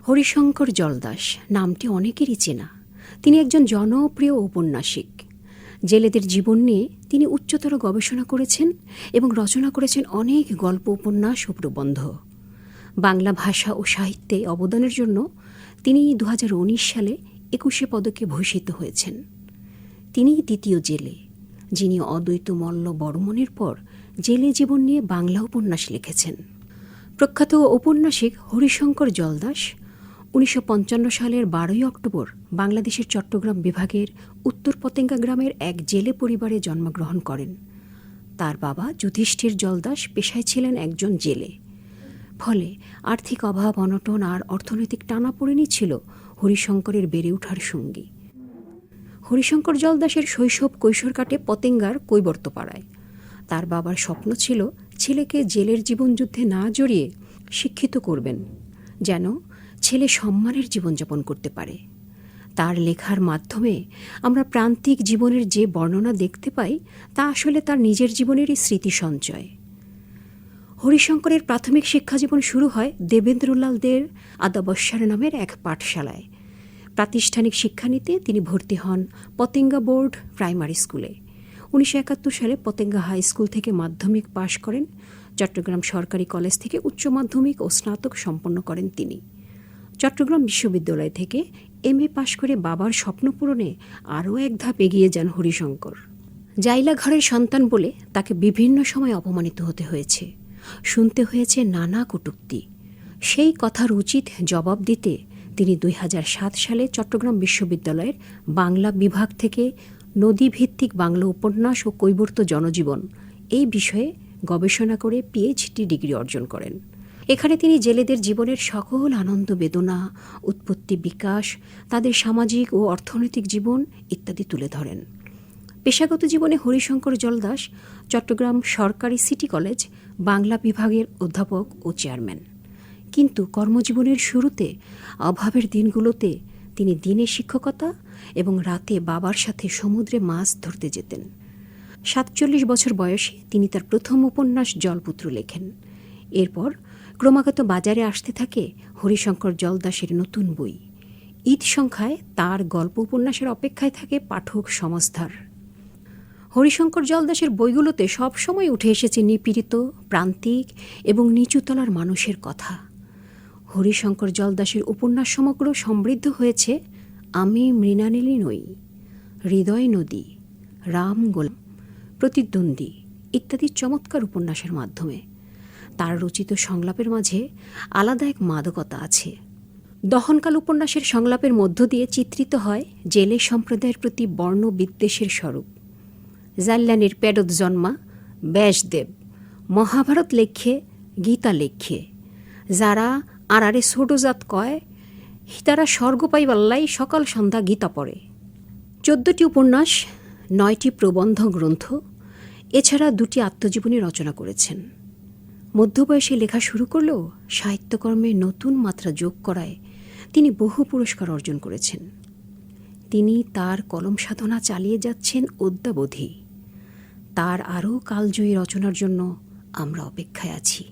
হরিশঙ্কর জলদাস নামটি অনেকেরই চেনা। তিনি একজন জনপ্রিয় ঔপন্যাসিক। জেলেদের জীবন নিয়ে তিনি উচ্চতর গবেষণা করেছেন এবং রচনা করেছেন অনেক গল্প, উপন্যাস ও প্রবন্ধ। বাংলা ভাষা ও সাহিত্যে অবদানের জন্য তিনি 2019 সালে 21শে পদকে ভূষিত হয়েছেন। তিনিই দ্বিতীয় জেলে যিনি অদ্বৈত মল্ল বর্মণের পর জেলে জীবন নিয়ে বাংলা উপন্যাস লিখেছেন। প্রখ্যাত ঔপন্যাসিক হরিশঙ্কর জলদাস 1955 সালের 12ই অক্টোবর বাংলাদেশের চট্টগ্রাম বিভাগের উত্তর পতেঙ্গা গ্রামের এক জেলে পরিবারে জন্মগ্রহণ করেন। তার বাবা যুধিষ্ঠির জলদাস পেশায় ছিলেন একজন জেলে। ফলে আর্থিক অভাব, অনটন আর অর্থনৈতিক টানাপোড়েনই ছিল হরিশঙ্করের বেড়ে ওঠার সঙ্গী। হরিশঙ্কর জলদাসের শৈশব কৈশোর কাটে পতেঙ্গার কৈবর্তপাড়ায়। তার বাবার স্বপ্ন ছিল ছেলেকে জেলের জীবনযুদ্ধে না জড়িয়ে শিক্ষিত করবেন, যেন ছেলে সম্মানের জীবনযাপন করতে পারে। তার লেখার মাধ্যমে আমরা প্রান্তিক জীবনের যে বর্ণনা দেখতে পাই তা আসলে তার নিজের জীবনেরই স্মৃতি সঞ্চয়। হরিশঙ্করের প্রাথমিক শিক্ষাজীবন শুরু হয় দেবেন্দ্রলাল দের আদাবস্যার নামের এক পাঠশালায়। প্রাতিষ্ঠানিক শিক্ষা নিতে তিনি ভর্তি হন পতেঙ্গা বোর্ড প্রাইমারি স্কুলে। 1971 সালে পতেঙ্গা হাই স্কুল থেকে মাধ্যমিক পাশ করেন। চট্টগ্রাম সরকারি কলেজ থেকে উচ্চ মাধ্যমিক ও স্নাতক সম্পন্ন করেন তিনি। চট্টগ্রাম বিশ্ববিদ্যালয় থেকে MA পাশ করে বাবার স্বপ্ন পূরণে আরও এক ধাপ এগিয়ে যান হরিশঙ্কর। জাইলা ঘরের সন্তান বলে তাকে বিভিন্ন সময় অপমানিত হতে হয়েছে, শুনতে হয়েছে নানা কটূক্তি। সেই কথার উচিত জবাব দিতে তিনি 2007 সালে চট্টগ্রাম বিশ্ববিদ্যালয়ের বাংলা বিভাগ থেকে নদীভিত্তিক বাংলা উপন্যাস ও কৈবর্ত জনজীবন এই বিষয়ে গবেষণা করে PhD ডিগ্রি অর্জন করেন। এখানে তিনি জেলেদের জীবনের সকল আনন্দ, বেদনা, উৎপত্তি, বিকাশ, তাদের সামাজিক ও অর্থনৈতিক জীবন ইত্যাদি তুলে ধরেন। পেশাগত জীবনে হরিশঙ্কর জলদাস চট্টগ্রাম সরকারি সিটি কলেজ বাংলা বিভাগের অধ্যাপক ও চেয়ারম্যান। কিন্তু কর্মজীবনের শুরুতে অভাবের দিনগুলোতে তিনি দিনে শিক্ষকতা এবং রাতে বাবার সাথে সমুদ্রে মাছ ধরতে যেতেন। 47 বছর বয়সে তিনি তার প্রথম উপন্যাস জলপুত্র লেখেন। এরপর ক্রমাগত বাজারে আসতে থাকে হরিশঙ্কর জলদাসের নতুন বই। ঈদ সংখ্যায় তার গল্প উপন্যাসের অপেক্ষায় থাকে পাঠক সমাজধার। হরিশঙ্কর জলদাসের বইগুলোতে সবসময় উঠে এসেছে নিপীড়িত, প্রান্তিক এবং নিচুতলার মানুষের কথা। হরিশঙ্কর জলদাসের উপন্যাস সমগ্র সমৃদ্ধ হয়েছে আমি মৃণালিনী নই, হৃদয় নদী, রাম গোলাম, প্রতিদ্বন্দ্বী ইত্যাদি চমৎকার উপন্যাসের মাধ্যমে। তার রচিত সংলাপের মাঝে আলাদা এক মাদকতা আছে। দহনকাল উপন্যাসের সংলাপের মধ্য দিয়ে চিত্রিত হয় জেলে সম্প্রদায়ের প্রতি বর্ণ বিদ্বেষের স্বরূপ। জাল্লানির পেডত জন্মা ব্যাসদেব, মহাভারত লেখে, গীতা লেখে, যারা আরারে ছোটজাত কয় তারা স্বর্গ পাইবাল্লাই সকাল সন্ধ্যা গীতা পড়ে। 14টি উপন্যাস, 9টি প্রবন্ধ গ্রন্থ, এছাড়া 2টি আত্মজীবনী রচনা করেছেন। মধ্যবয়সে লেখা শুরু করলেও সাহিত্যকর্মে নতুন মাত্রা যোগ করায় তিনি বহু পুরস্কার অর্জন করেছেন। তিনি তার কলম সাধনা চালিয়ে যাচ্ছেন অদ্যাবধি। তার আরও কালজয়ী রচনার জন্য আমরা অপেক্ষায় আছি।